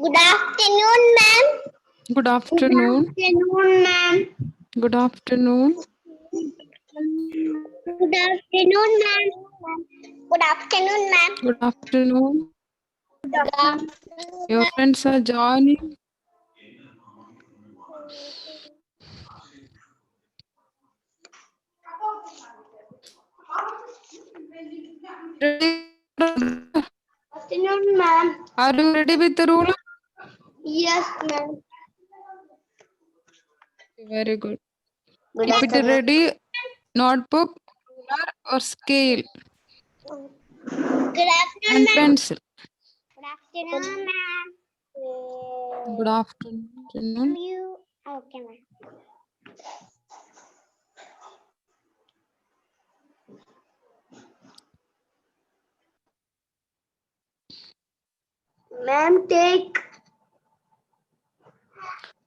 Good afternoon, ma'am. Good afternoon. Afternoon, ma'am. Good afternoon. Good afternoon, ma'am. Good afternoon, ma'am. Good afternoon. Good afternoon. Your friends are joining. Afternoon, ma'am. Are you ready with the ruler? Yes, ma'am. Very good. Good Keep it afternoon. ready. Notebook, ruler or scale Good afternoon, and ma'am. pencil. Good afternoon, ma'am. Good afternoon. You okay, ma'am? Ma'am, take.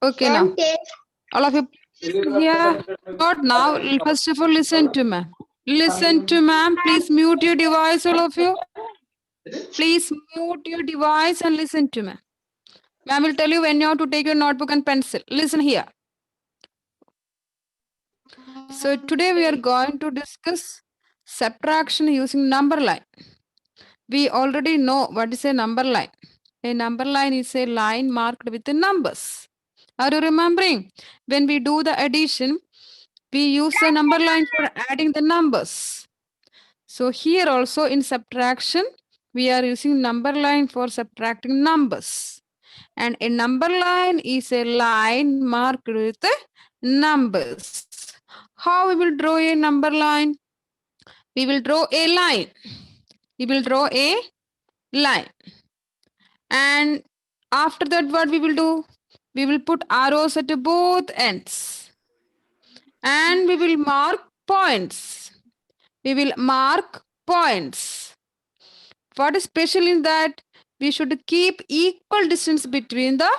Okay, Ma'am, now. take. All of you listen here. Not now. First of all, listen to ma'am. Listen to ma'am. Please mute your device, all of you. Please mute your device and listen to ma'am. Ma'am will tell you when you have to take your notebook and pencil. Listen here. So today we are going to discuss subtraction using number line. We already know what is a number line. A number line is a line marked with the numbers. Are you remembering? When we do the addition, we use a number line for adding the numbers. So here also in subtraction, we are using number line for subtracting numbers. And a number line is a line marked with the numbers. How we will draw a number line? We will draw a line. We will draw a line. And after that, what we will do? We will put arrows at both ends. And we will mark points. We will mark points. What is special in that? We should keep equal distance between the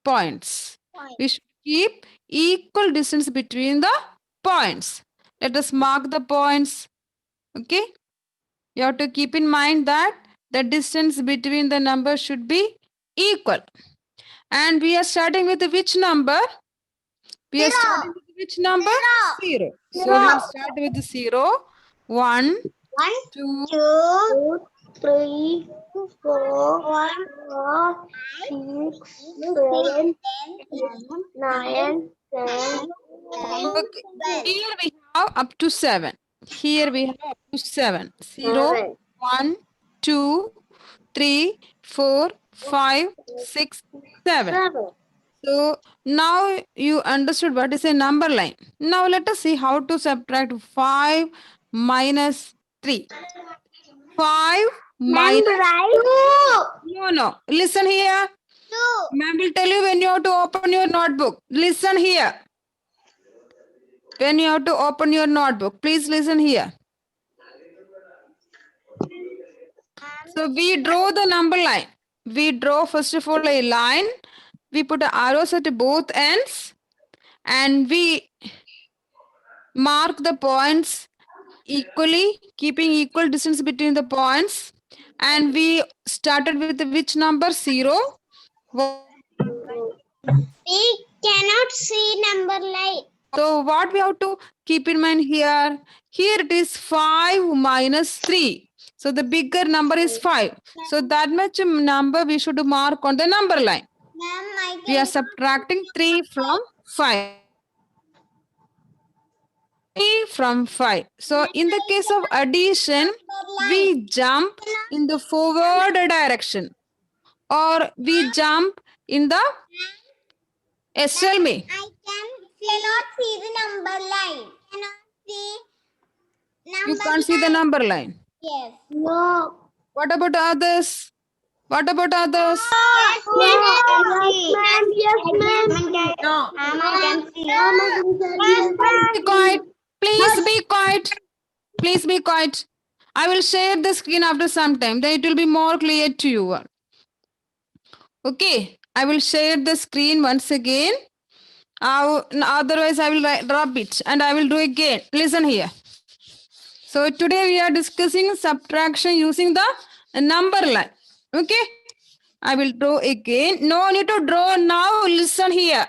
points. We should keep equal distance between the points. Let us mark the points. Okay. You have to keep in mind that the distance between the numbers should be equal. And we are starting with which number? We are starting with which number? Zero. So we will start with 0, 1, 1, 2, 2, 3, 4, 6, 7, 9, 10. okay. Here we have up to 7. Here we have up to 7. 0, 1, 2, 3, 4, 5, 6, 7. So now you understood what is a number line. Now let us see how to subtract 5 minus 3. 5 minus... No. Listen here. Ma'am will tell you when you have to open your notebook. Listen here. When you have to open your notebook, please listen here. So we draw the number line. We draw first of all a line. We put arrows at both ends. And we mark the points equally, keeping equal distance between the points. And we started with which number? 0. We cannot see number line. So what we have to keep in mind here? Here it is 5 minus 3. So the bigger number is 5. So that much number we should mark on the number line. We are subtracting 3 from 5. 3 from 5. So in the case of addition, we jump in the forward direction. Or we jump in the... Yes, tell me. Cannot see the number line. Cannot see You can't see the number line. Yes. No. What about others? What about others? Yes, ma'am. Yes, ma'am. No. I can see. Be quiet. Please be quiet. Please be quiet. I will share the screen after some time. Then it will be more clear to you. Okay. I will share the screen once again. Otherwise, I will rub it and I will do again. Listen here. So today we are discussing subtraction using the number line. Okay, I will draw again. No need to draw now. Listen here.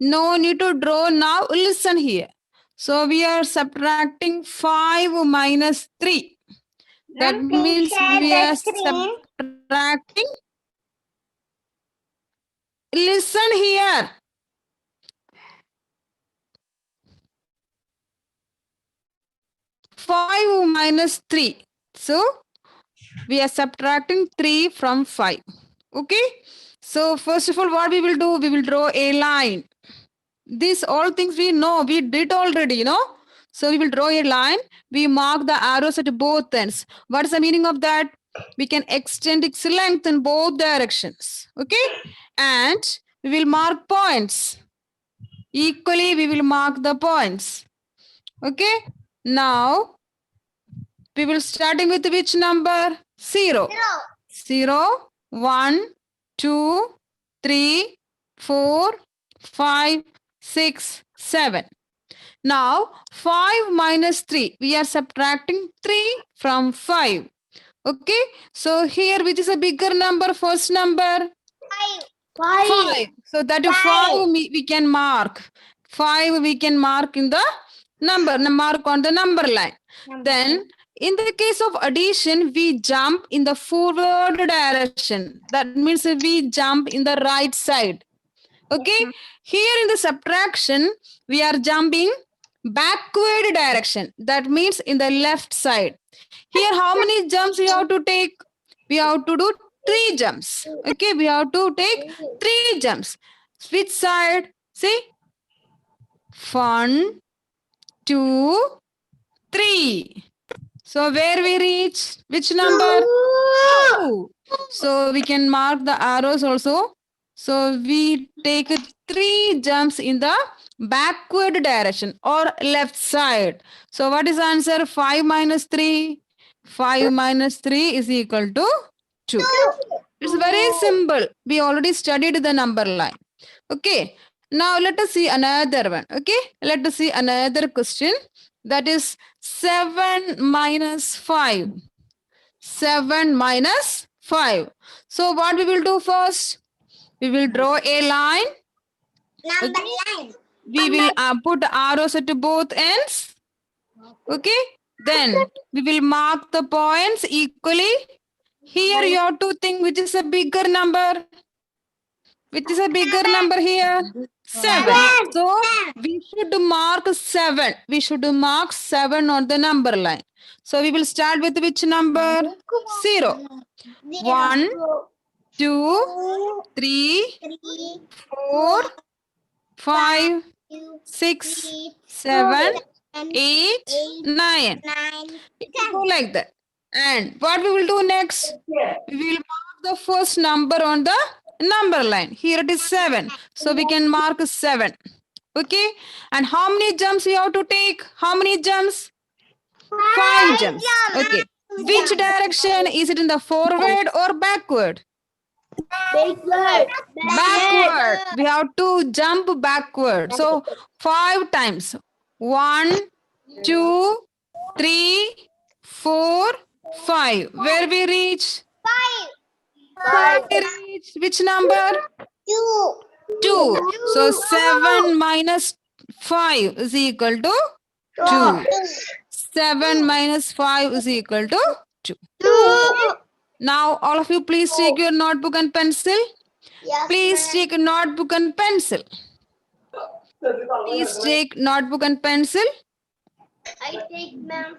No need to draw now. Listen here. So we are subtracting 5 minus 3. That Ma'am, please means share we the are screen. subtracting. Listen here. 5 minus 3. So we are subtracting 3 from 5. Okay. So first of all, what we will do? We will draw a line. These all things we know. We did already, So we will draw a line. We mark the arrows at both ends. What is the meaning of that? We can extend its length in both directions. Okay. And we will mark points. Equally, we will mark the points. Okay. Now, we will starting with which number? 0. 0, 1, 2, 3, 4, 5, 6, 7. Now, 5 minus 3. We are subtracting 3 from 5. Okay. So, here which is a bigger number? First number? 5. So, that 5 we can mark. 5 we can mark in the mark on the number line. Then, in the case of addition, we jump in the forward direction. That means we jump in the right side. Okay. Here in the subtraction, we are jumping backward direction. That means in the left side. Here, how many jumps we have to take? We have to do 3 jumps. Okay. We have to take 3 jumps. Which side? See? 1, 2, 3. So where we reach? Which number? 2. So we can mark the arrows also. So we take 3 jumps in the backward direction or left side. So what is the answer? 5 minus 3. 5 minus 3 is equal to 2. It's very simple. We already studied the number line. Okay. Now let us see another one. Okay. Let us see another question. That is 7 minus 5. 7 minus 5. So what we will do first? We will draw a line. Number line. We will put arrows at both ends. Okay. Then we will mark the points equally. Here you have to think which is a bigger number. Which is a bigger number here? 7. So we should mark 7. We should mark 7 on the number line. So we will start with which number? 0. 1, 2, 3, 4, 5, 6, 7, 8, 9. It will go like that. And what we will do next? We will mark the first number on the number line. Here it is 7. So we can mark 7. Okay. And how many jumps we have to take? How many jumps? 5 jumps. Okay. Which direction? Is it in the forward or backward? Backward. We have to jump backward. So 5 times. 1, 2, 3, 4, 5. Where we reach? 5. We reach which number? 2. So 7 minus 5 is equal to 2. 7 minus 5 is equal to 2. Now all of you please take your notebook and pencil. Please take a notebook and pencil. Please take notebook and pencil. I take, ma'am.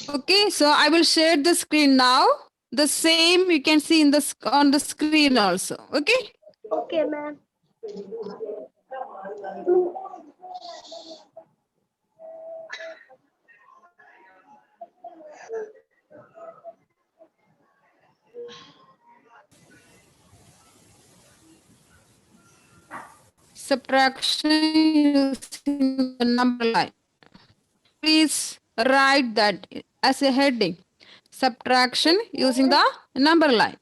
Okay, so I will share the screen now. The same you can see in the on the screen also. Okay. Okay, ma'am. Subtraction using the number line. Please write that as a heading. Subtraction using the number line.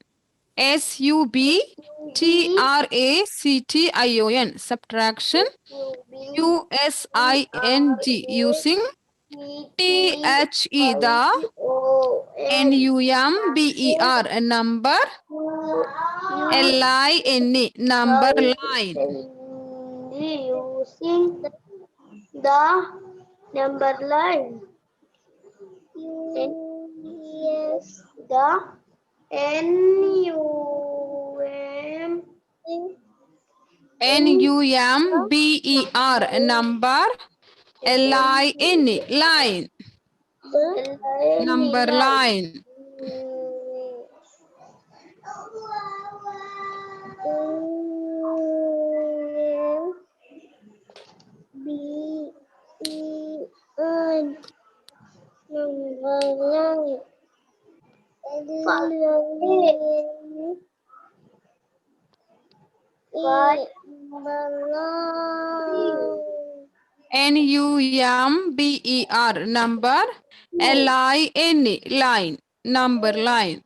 SUBTRACTION. Subtraction. USING using T-H-E, the N-U-M-B-E-R, a number, L-I-N-E, number line. Using the number line. Yes. The N-U-M. N-U-M-B-E-R, a number, L-I-N-E, line, number line. B-E-N. N-U-M-B-E-R, number, L-I-N-E, line, number line.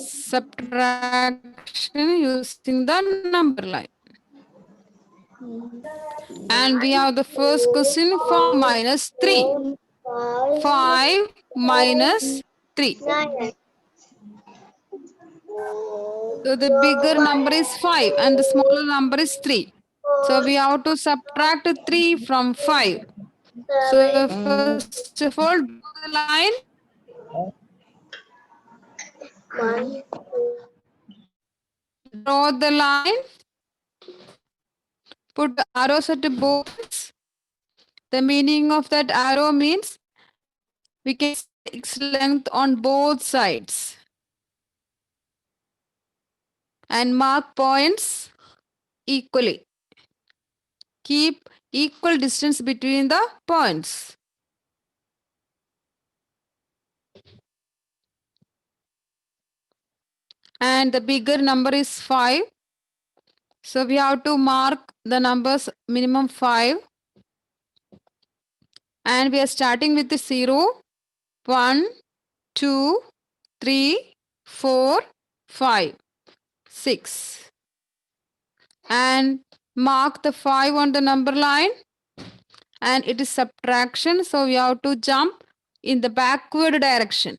Subtraction using the number line. And we have the first question, 5 minus 3. 5 minus 3. So the bigger number is 5 and the smaller number is 3. So we have to subtract 3 from 5. So first of all, draw the line. Draw the line. Put arrows at both ends. The meaning of that arrow means we can see its length on both sides. And mark points equally. Keep equal distance between the points. And the bigger number is 5. So we have to mark the numbers minimum 5. And we are starting with the 0, 1, 2, 3, 4, 5, 6. And mark the 5 on the number line. And it is subtraction. So we have to jump in the backward direction.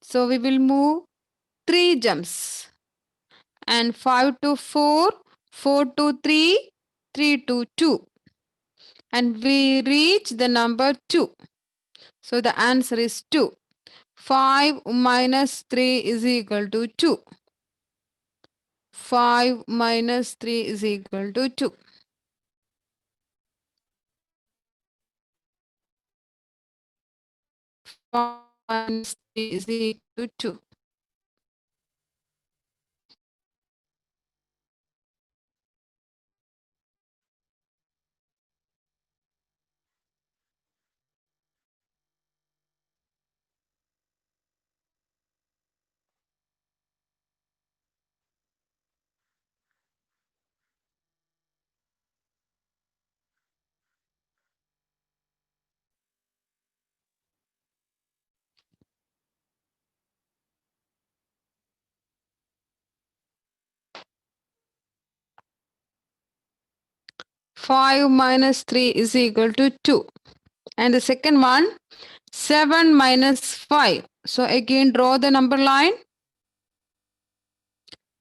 So we will move 3 jumps. And 5 to 4, 4 to 3, 3 to 2. And we reach the number 2. So the answer is 2. 5 minus 3 is equal to 2. 5 minus 3 is equal to 2. Minus 3 is equal to 2. Five minus 3 is equal to 2. And the second one, 7 minus 5. So again, draw the number line.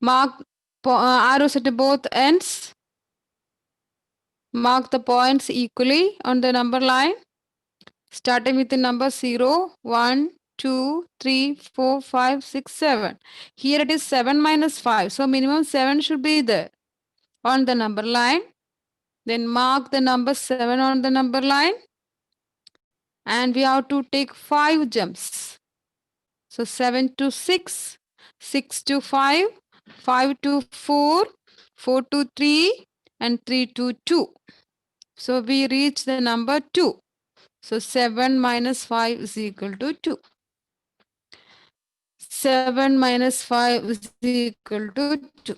Mark arrows at both ends. Mark the points equally on the number line. Starting with the number 0, 1, 2, 3, 4, 5, 6, 7. Here it is 7 minus 5. So minimum 7 should be there on the number line. Then mark the number 7 on the number line. And we have to take 5 jumps. So 7 to 6, 6 to 5, 5 to 4, 4 to 3, and 3 to 2. So we reach the number 2. So 7 minus 5 is equal to 2. 7 minus 5 is equal to 2.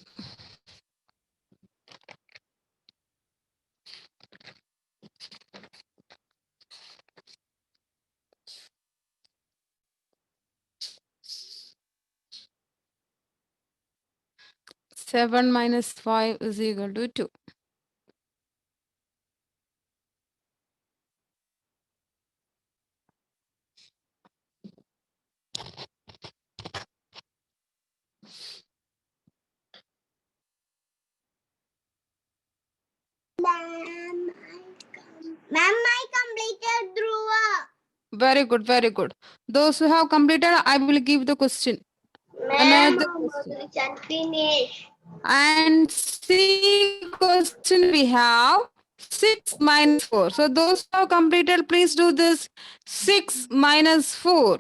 Seven minus 5 is equal to 2. Very good. Very good. Those who have completed, I will give the question. Another question. Finish. And C question we have 6 minus 4. So those who have completed, please do this. 6 minus 4.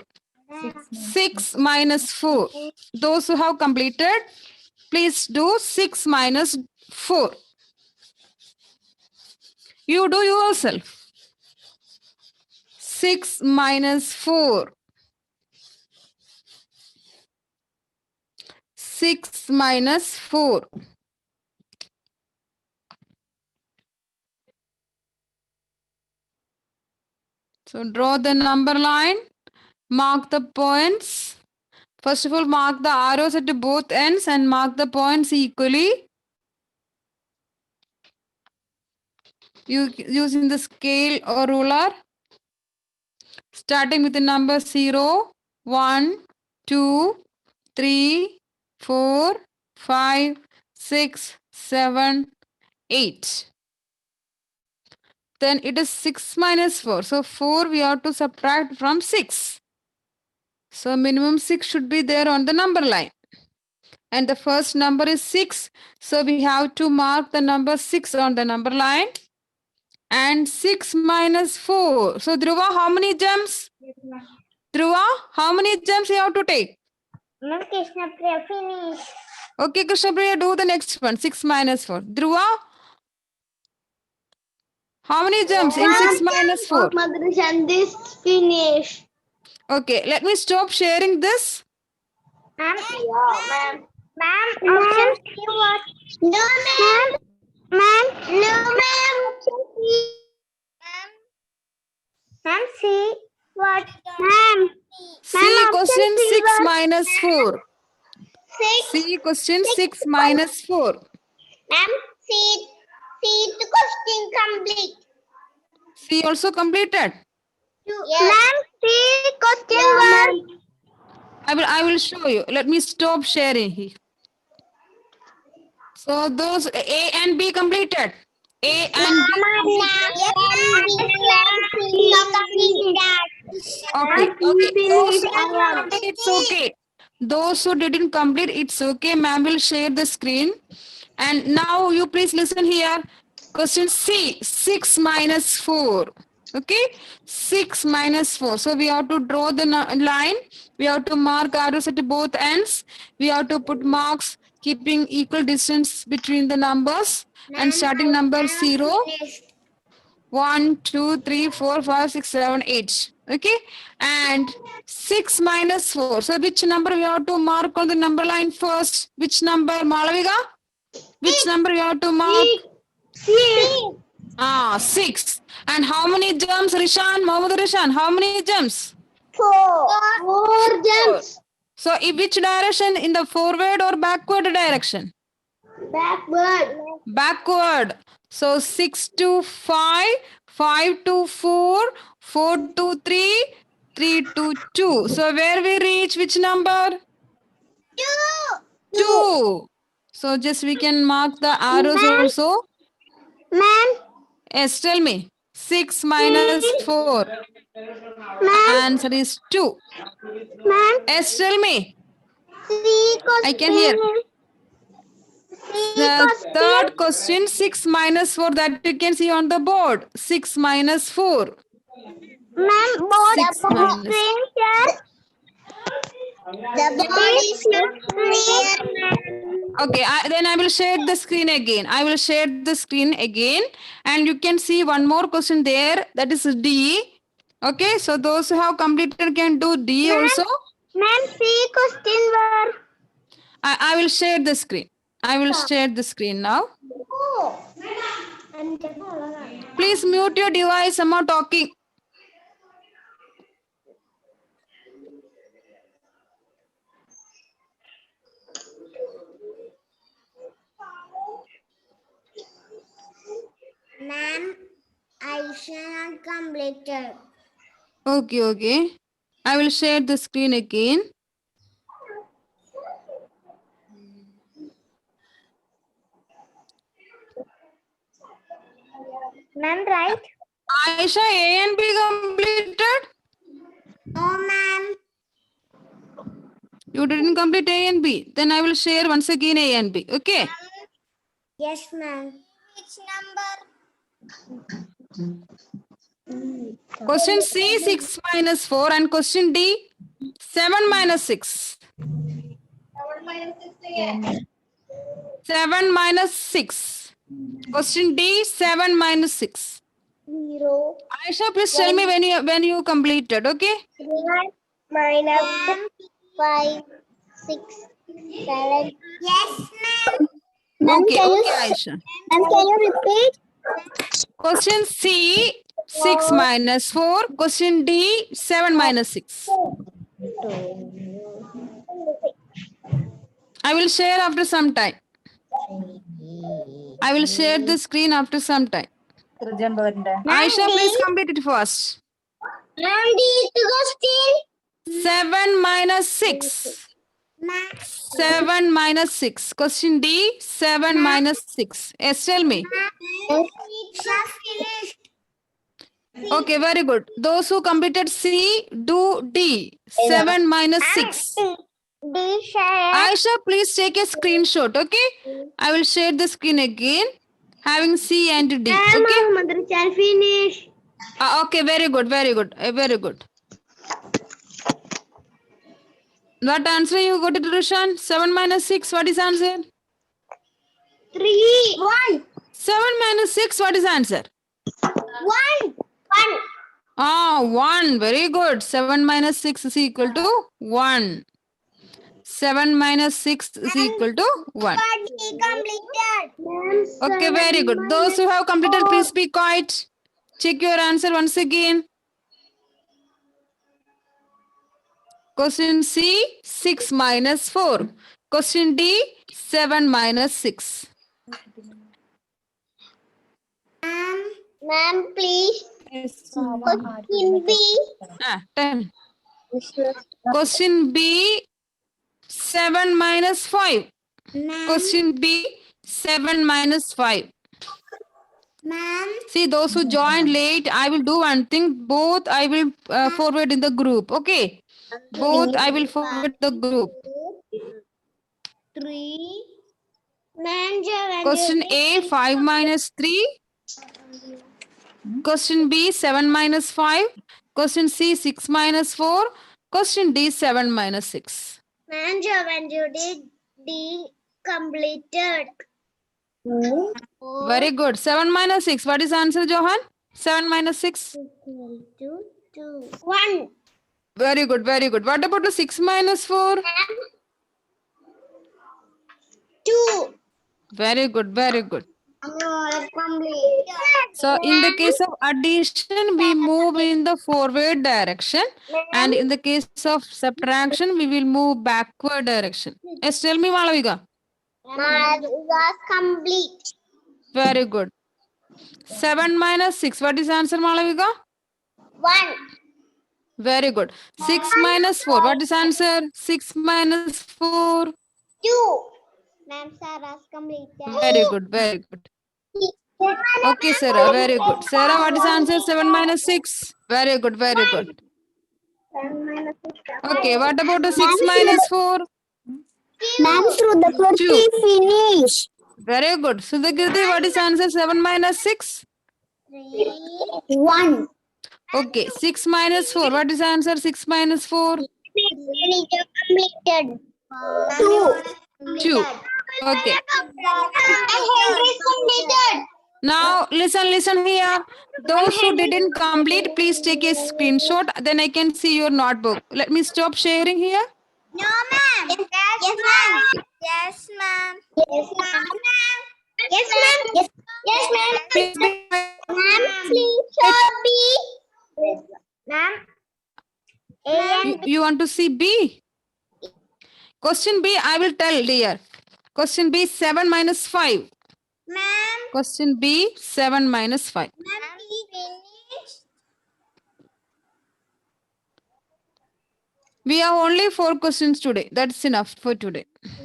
6 minus 4. Those who have completed, please do 6 minus 4. You do yourself. 6 minus 4. 6 minus 4. So draw the number line. Mark the points. First of all, mark the arrows at both ends and mark the points equally. Using the scale or ruler. Starting with the number 0, 1, 2, 3, 4, 5, 6, 7, 8. Then it is 6 minus 4. So 4 we have to subtract from 6. So minimum 6 should be there on the number line. And the first number is 6. So we have to mark the number 6 on the number line. And 6 minus 4. So Dhruva, how many gems? Dhruva, how many gems you have to take? Ma'am, Krishna Priya, finish. Okay, Krishnapriya, do the next one. 6 minus 4. Dhruva, how many gems in 6 minus 4? Mother Shandi's finish. Okay, let me stop sharing this. Ma'am, ma'am. Ma'am, option C was. No, ma'am. Ma'am, no, ma'am. Ma'am, C what? Ma'am. See question 6 minus 4. Six. See question 6 minus 4. Ma'am, C the question complete. See also completed. Yes. Ma'am, C question was. I will show you. Let me stop sharing here. So those A and B completed. A and B. Okay. Those who completed, it's okay. Those who didn't complete, it's okay. Ma'am will share the screen. And now you please listen here. Question C, 6 minus 4. Okay, 6 minus 4. So we have to draw the line. We have to mark arrows at both ends. We have to put marks keeping equal distance between the numbers. And starting number 0. 1, 2, 3, 4, 5, 6, 7, 8. Okay. And 6 minus 4. So which number we have to mark on the number line first? Which number, Malavika? Which number you have to mark? 6. 6. And how many gems, Rishan? Mohammed Rishan, how many gems? 4 gems. So in which direction? In the forward or backward direction? Backward. Backward. So 6 to 5, 5 to 4, 4 to 3, 3 to 2. So where we reach which number? 2. So just we can mark the arrows also. Ma'am. Yes, tell me. 6 minus 4. Answer is 2. Ma'am. Yes, tell me. I can hear. The third question, 6 minus 4, that you can see on the board. 6 minus 4. Ma'am, board 6 minus. The board is not clear. Okay, then I will share the screen again. I will share the screen again. And you can see one more question there. That is D. Okay, so those who have completed can do D also. Ma'am, C question were. I will share the screen. I will share the screen now. Please mute your device. Someone talking. Ma'am, I shall completed. Okay, okay. I will share the screen again. Ma'am, right? Aisha, A and B completed? No, ma'am. You didn't complete A and B. Then I will share once again A and B. Okay. Yes, ma'am. Which number? Question C 6 minus 4 and question D 7 minus 6. 7 minus 6. Question D 7 minus 6. 0. Aisha, please tell me when you completed. Okay. 1 minus 5, 6, 7. Yes, ma'am. Okay. Okay, Aisha. Ma'am, can you repeat? Question C 6 minus 4. Question D 7 minus 6. I will share after some time. I will share the screen after some time. Aisha, please complete it first. Ma'am, the question. 7 minus 6. 7 minus 6. Question D 7 minus 6. Yes, tell me. Finished. Okay, very good. Those who completed C, do D. 7 minus 6. D share. Aisha, please take a screenshot, okay? I will share the screen again, having C and D, okay? Mother child finish. Okay, very good, very good, very good. What answer you got it, Roshan? 7 minus 6, what is answer? 3. 1. 7 minus 6, what is answer? 1. 1. Ah, 1, very good. 7 minus 6 is equal to 1. 7 minus 6 is equal to 1. Completed. Okay, very good. Those who have completed, please be quiet. Check your answer once again. Question C, 6 minus 4. Question D, 7 minus 6. Ma'am, please. Question B. 10. Question B, 7 minus 5. Question B, 7 minus 5. Ma'am. See, those who joined late, I will do one thing. Both I will forward in the group. Okay. Both I will forward the group. 3. Ma'am, Question A, 5 minus 3. Question B, 7 minus 5. Question C, 6 minus 4. Question D, 7 minus 6. Ma'am, when you did D completed. Very good. 7 minus 6. What is answer, Johan? 7 minus 6. 2. 1. Very good. Very good. What about the 6 minus 4? 2. Very good. Very good. Complete. So, in the case of addition, we move in the forward direction. And in the case of subtraction, we will move backward direction. Yes, tell me, Malavika. Was complete. Very good. 7 minus 6. What is answer, Malavika? 1. Very good. 6 minus 4. What is answer? 6 minus 4. 2. Ma'am, sir was completed. Very good. Very good. Okay, Sarah. Very good. Sarah, what is answer? 7 minus 6. Very good. Very good. Okay, what about the 6 minus 4? Ma'am, through the 2. finish. Very good. Sudhakirti, what is answer? 7 minus 6? 1. Okay, 6 minus 4. What is answer? 6 minus 4? Completed. 2. Okay. Now, listen here. Those who didn't complete, please take a screenshot. Then I can see your notebook. Let me stop sharing here. No, ma'am. Yes, ma'am. Yes, ma'am. Yes, ma'am. Yes, ma'am. Yes, ma'am. Please be Ma'am, please show B. Ma'am. A and B. You want to see B? Question B, I will tell, dear. Question B, 7 minus 5. Ma'am. Question B, 7 minus 5. Ma'am, finished. We have only 4 questions today. That's enough for today. 2, 3,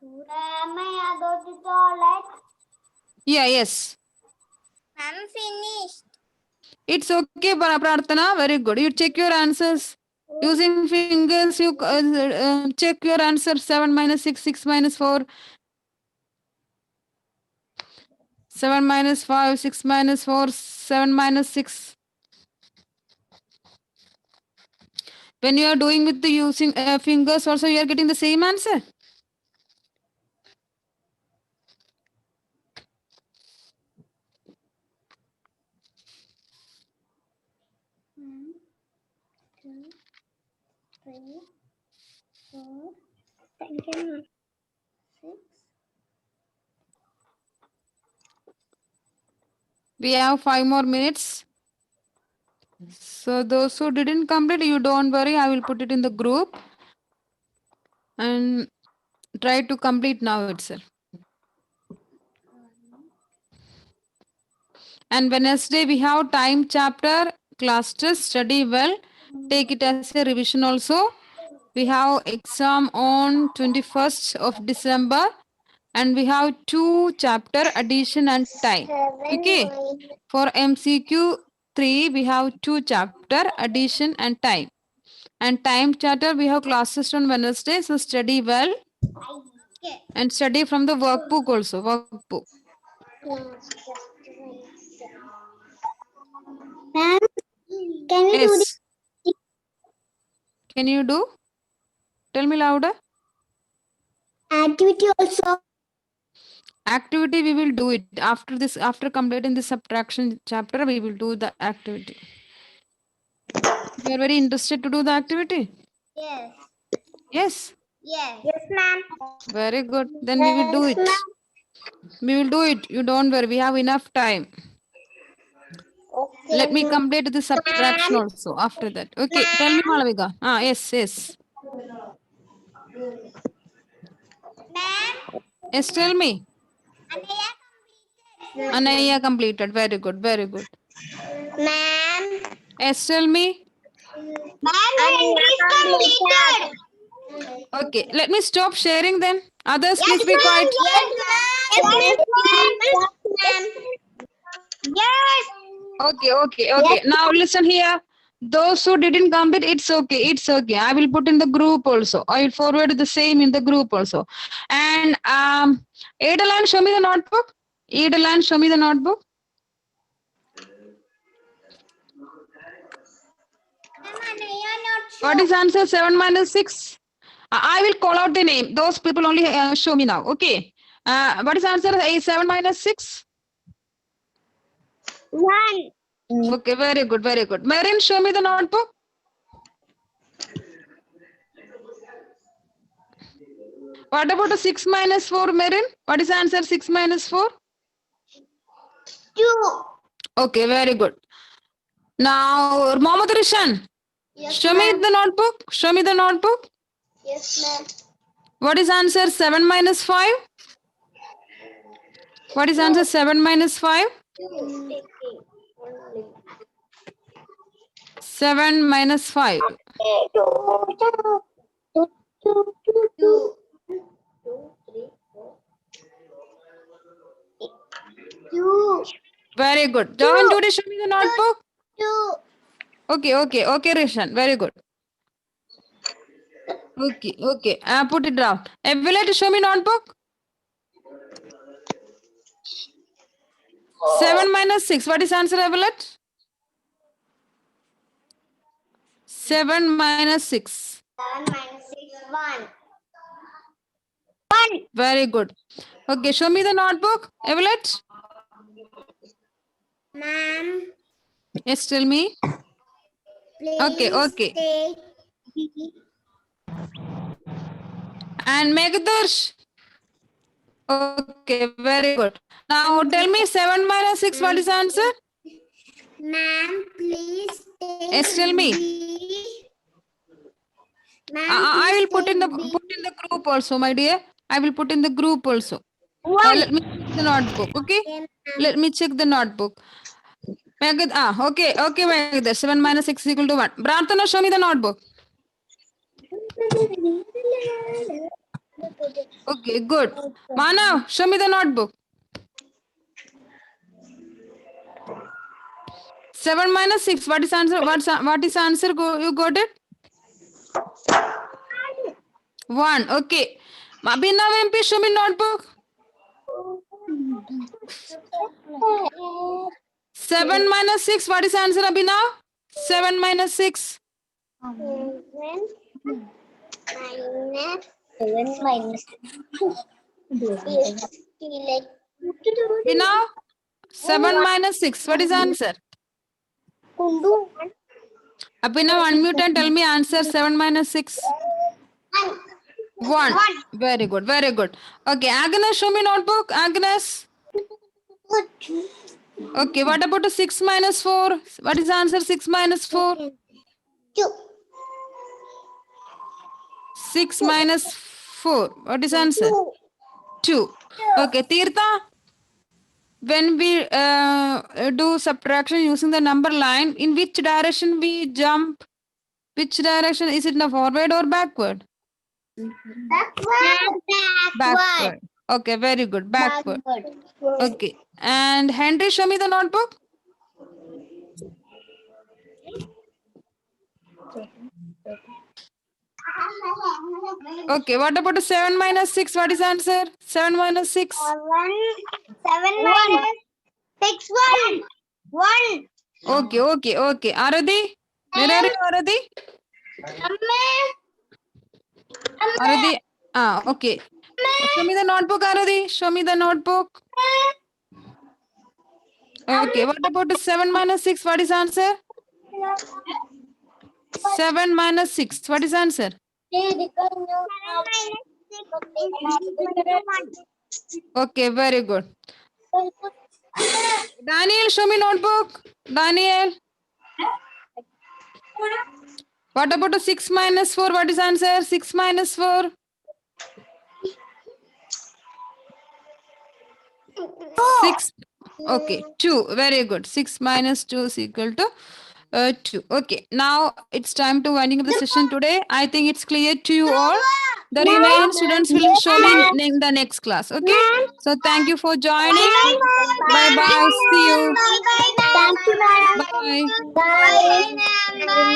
4. May I go to toilet? Yeah, yes. Ma'am, finished. It's okay, Prarthana. Very good. You check your answers. Using fingers, you check your answer. 7 minus 6, 6 minus 4. 7 minus 5, 6 minus 4, 7 minus 6. When you are doing with the using fingers also, you are getting the same answer. One, two, three, 4, 6. We have 5 more minutes. So those who didn't complete, you don't worry. I will put it in the group and try to complete now itself. And Wednesday we have time chapter, class test, study well. Take it as a revision also. We have exam on 21st of December. And we have 2 chapter addition and time. Okay. For MCQ 3, we have 2 chapter addition and time. And time chapter, we have classes on Wednesday. So study well. And study from the workbook also. Workbook. Ma'am, can we do Yes. this? Can you do? Tell me louder. Activity also. Activity, we will do it. After this, after completing the subtraction chapter, we will do the activity. You are very interested to do the activity? Yes. Yes. Yes. Yes, ma'am. Very good. Then we will do it. We will do it. You don't worry. We have enough time. Okay. Let me complete the subtraction Ma'am. also after that. Okay. Tell me, Malavika. Yes, yes. Ma'am. Yes, tell me. Anaya completed. Very good. Very good. Ma'am. Yes, tell me. Ma'am, is completed. Okay. Let me stop sharing then. Others, Yes, please be quiet. Yes, ma'am. Yes, ma'am. Yes. Okay. Now listen here. Those who didn't complete, it's okay. It's okay. I will put in the group also. I will forward the same in the group also. And Edelan, show me the notebook. Edelan, show me the notebook. What is answer 7 minus 6? I will call out the name. Those people only show me now. Okay. What is answer 7 minus 6? 1. Okay, very good, very good. Marin, show me the notebook. What about the 6 minus 4, Marin? What is answer 6 minus 4? 2. Okay, very good. Now, Mohammad Rishan, show me the notebook. Show me the notebook. Yes, ma'am. What is answer 7 minus 5? What is answer 7 minus 5? 7 minus 5. 2. Very good. Johan Judy, show me the notebook. 2. Okay, Rishan. Very good. Okay. Put it down. Evelyn, show me notebook. 7 minus 6. What is answer, Evelyn? 7 minus 6. 7 minus 6, 1. Very good. Okay, show me the notebook, Evelyn. Ma'am, Yes, tell me. please Okay. take And Megadarsh. Okay, very good. Now tell me 7 minus 6. What is the answer? Ma'am, please take Yes, tell me. B. Ma'am, I will put in the B. group also, my dear. I will put in the group also. 1. Let me check the notebook. Okay. Okay, Let me check the notebook. Okay, Megadar. 7 minus 6 is equal to 1. Brantana, show me the notebook. Okay, good. Manav, show me the notebook. 7 minus 6. What is answer? What is answer? You got it? 1. Okay. Abhinav MP, show me notebook. 7 minus 6. What is answer, Abhinav? 7 minus 6. 7 minus 6. Abhinav, 7 minus 6. What is answer? Abhinav, unmute and tell me answer. 7 minus 6. 1. Very good. Very good. Okay. Agnes, show me notebook. Agnes. Okay. What about the 6 minus 4? What is answer? 6 minus 4. 2. 6 minus 4. What is answer? 2. Okay. Tirtha. When we do subtraction using the number line, in which direction we jump? Which direction? Is it in the forward or backward? Backward. Okay, very good. Backward. Okay. And Henry, show me the notebook. Okay, what about 7 minus 6? What is answer? 7 minus 6. 7 minus 6. 1. Okay, okay, okay. Aradhi? Where are you, Aradhi? Aradhi. Okay. Show me the notebook, Aradhi. Show me the notebook. Okay, what about 7 minus 6? What is answer? 7 minus 6. What is answer? Okay, very good. Daniel, show me notebook. Daniel. What about 6 minus 4? What is answer? 6 minus 4. 6. Okay, 2. Very good. 6 minus 2 is equal to 2. Okay, now it's time to winding up the session today. I think it's clear to you all. The remaining students will show me in the next class. Okay, so thank you for joining. Bye bye. See you. Thank you, madam. Bye. Bye.